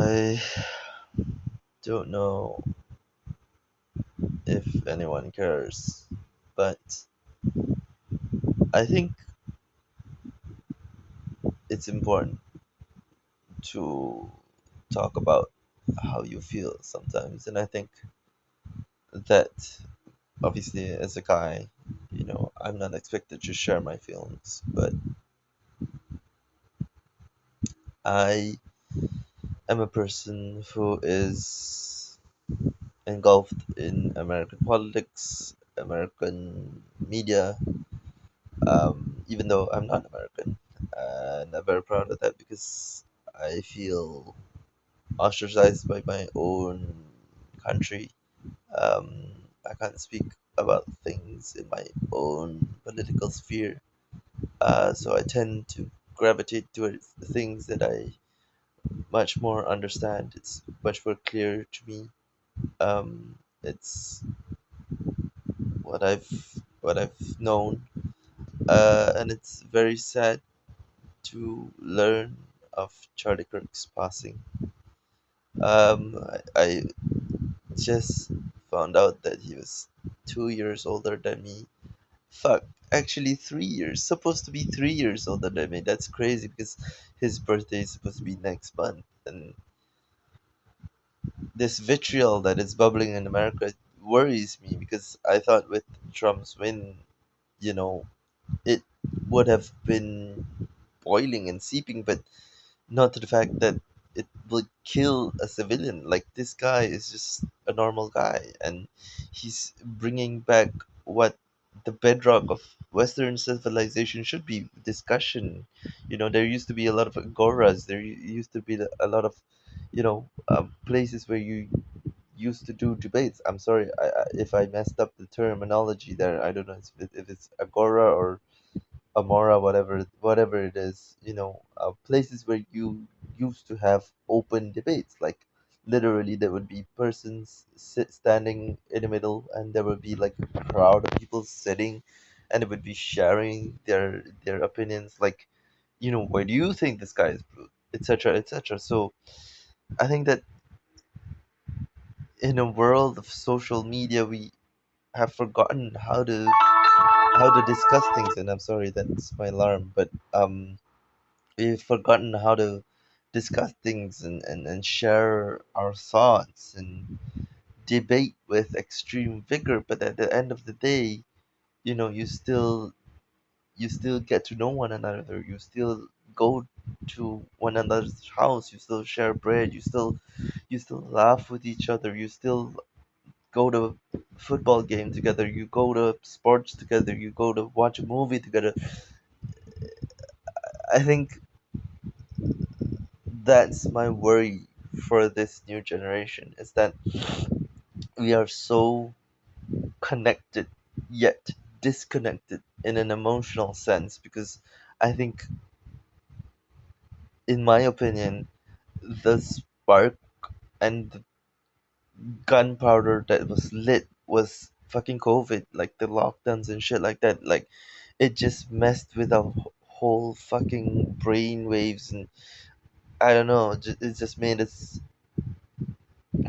I don't know if anyone cares, but I think it's important to talk about how you feel sometimes. And I think that obviously, as a guy, I'm not expected to share my feelings, but I am a person who is engulfed in American politics, American media, even though I'm not American. And I'm very proud of that because I feel ostracized by my own country. I can't speak about things in my own political sphere, so I tend to gravitate towards the things that I much more understand. It's much more clear to me. It's what I've known, and it's very sad to learn of Charlie Kirk's passing. I just found out that he was 2 years older than me. Fuck, actually 3 years. Supposed to be 3 years older than me. That's crazy because his birthday is supposed to be next month. And this vitriol that is bubbling in America worries me because I thought with Trump's win, you know, it would have been boiling and seeping, but not to the fact that it would kill a civilian. Like this guy is just a normal guy, and he's bringing back what the bedrock of Western civilization should be: discussion. There used to be a lot of agoras. There used to be a lot of, places where you used to do debates. I'm sorry if I messed up the terminology there. I don't know if it's agora or Amora, whatever it is, places where you used to have open debates. Like literally, there would be persons standing in the middle, and there would be like a crowd of people sitting, and it would be sharing their opinions. Like, why do you think this guy is blue, etc., etc. So I think that in a world of social media, we have forgotten how to discuss things. And I'm sorry, that's my alarm, but we've forgotten how to discuss things and share our thoughts and debate with extreme vigor. But at the end of the day, you still get to know one another. You still go to one another's house. You still share bread. You still laugh with each other. You still go to football game together. You go to sports together. You go to watch a movie together. I think that's my worry for this new generation, is that we are so connected yet disconnected in an emotional sense. Because I think, in my opinion, the spark and the gunpowder that was lit was fucking COVID, like the lockdowns and shit like that. Like it just messed with our whole fucking brain waves. And I don't know, it just made us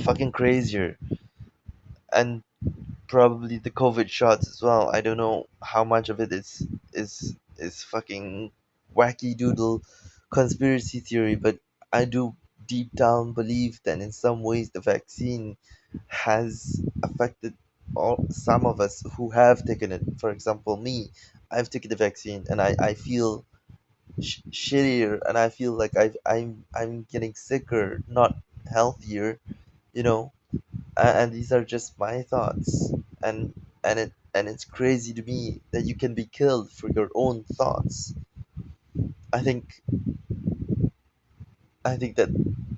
fucking crazier. And probably the COVID shots as well. I don't know how much of it is fucking wacky doodle conspiracy theory, but I do deep down believe that in some ways the vaccine has affected some of us who have taken it. For example, me, I've taken the vaccine, and I feel shittier, and I feel like I'm getting sicker, not healthier. You know, and these are just my thoughts. And it's crazy to me that you can be killed for your own thoughts. I think i think that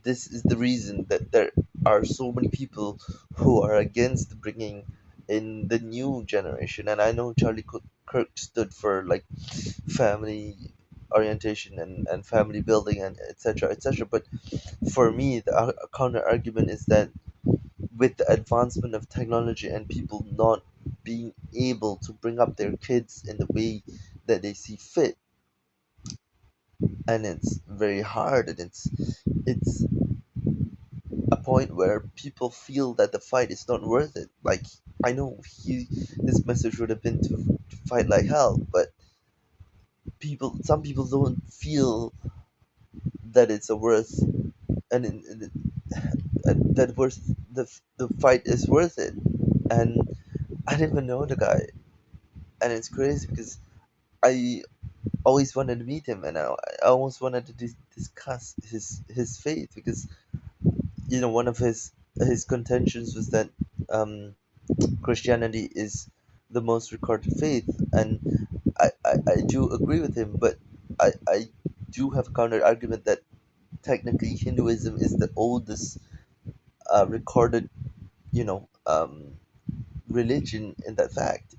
this is the reason that there are so many people who are against bringing in the new generation. And I know Kirk stood for like family orientation and family building and etc etc, but for me the counter argument is that with the advancement of technology and people not being able to bring up their kids in the way that they see fit, and it's very hard, and it's point where people feel that the fight is not worth it. Like, I know his message would have been to fight like hell, but some people don't feel that it's a worth, and that worth the fight is worth it. And I didn't even know the guy, and it's crazy because I always wanted to meet him, and I almost wanted to discuss his faith because one of his contentions was that um, Christianity is the most recorded faith, and I do agree with him, but I do have a counter argument that technically Hinduism is the oldest recorded, you know, um, religion in that fact.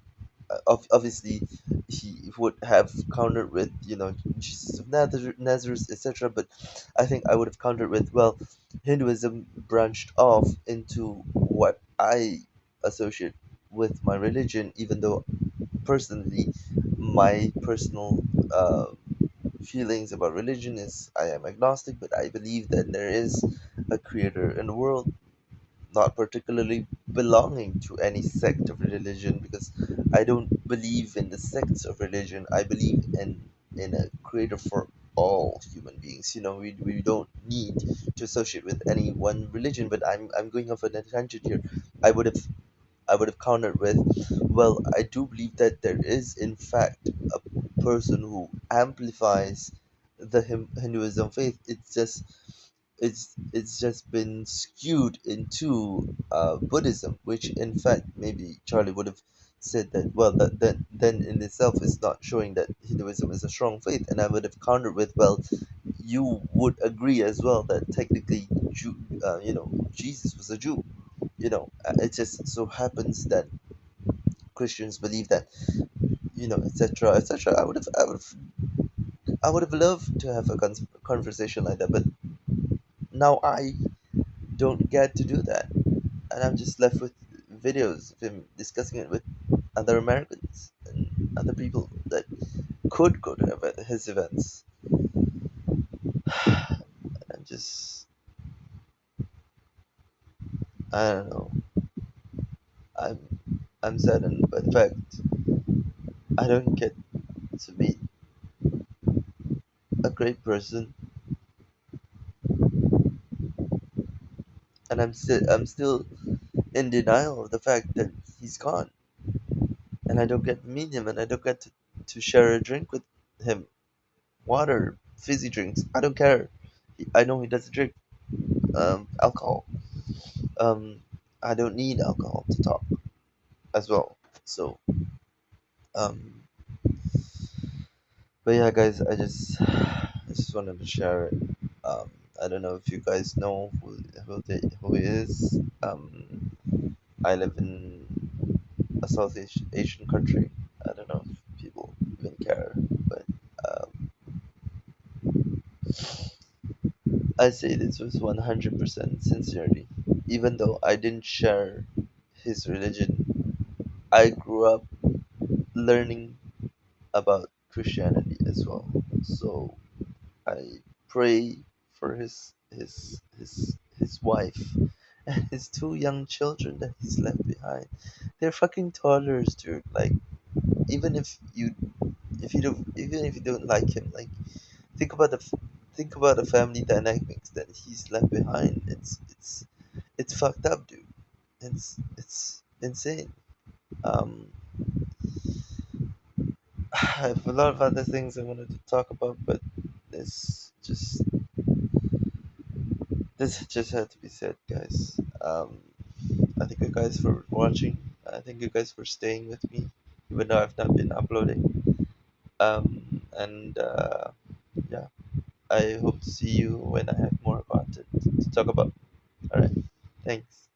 Obviously, he would have countered with, Jesus of Nazareth, etc. But I think I would have countered with, well, Hinduism branched off into what I associate with my religion, even though personally, my personal uh, feelings about religion is I am agnostic, but I believe that there is a creator in the world, not particularly belonging to any sect of religion, because I don't believe in the sects of religion. I believe in a creator for all human beings. We don't need to associate with any one religion. But I'm going off on a tangent here. I would have I would have countered with, well, I do believe that there is, in fact, a person who amplifies the Hinduism faith. It's just been skewed into Buddhism, which in fact maybe Charlie would have said that, well, that then in itself is not showing that Hinduism is a strong faith. And I would have countered with, well, you would agree as well that technically Jesus was a Jew. It just so happens that Christians believe that, etc., etc. I would have loved to have a conversation like that, but now I don't get to do that, and I'm just left with videos of him discussing it with other Americans and other people that could go to his events. I'm just, I don't know. I'm I'm saddened by the fact I don't get to meet a great person, and I'm still in denial of the fact that he's gone, and I don't get to meet him, and I don't get to share a drink with him. Water, fizzy drinks, I don't care. I know he doesn't drink alcohol. Um, I don't need alcohol to talk as well. So, um, but yeah, guys, I just wanted to share it. I don't know if you guys know who he is. I live in a Asian country. I don't know if people even care, but um, I say this with 100% sincerity. Even though I didn't share his religion, I grew up learning about Christianity as well. So I pray for his wife and his two young children that he's left behind. They're fucking toddlers, dude. Like, even if you don't like him, like, think about think about the family dynamics that he's left behind. It's fucked up, dude. It's insane. Um, I have a lot of other things I wanted to talk about, but this just this just had to be said, guys. I thank you guys for watching. I thank you guys for staying with me, even though I've not been uploading. And yeah, I hope to see you when I have more content to talk about. All right, thanks.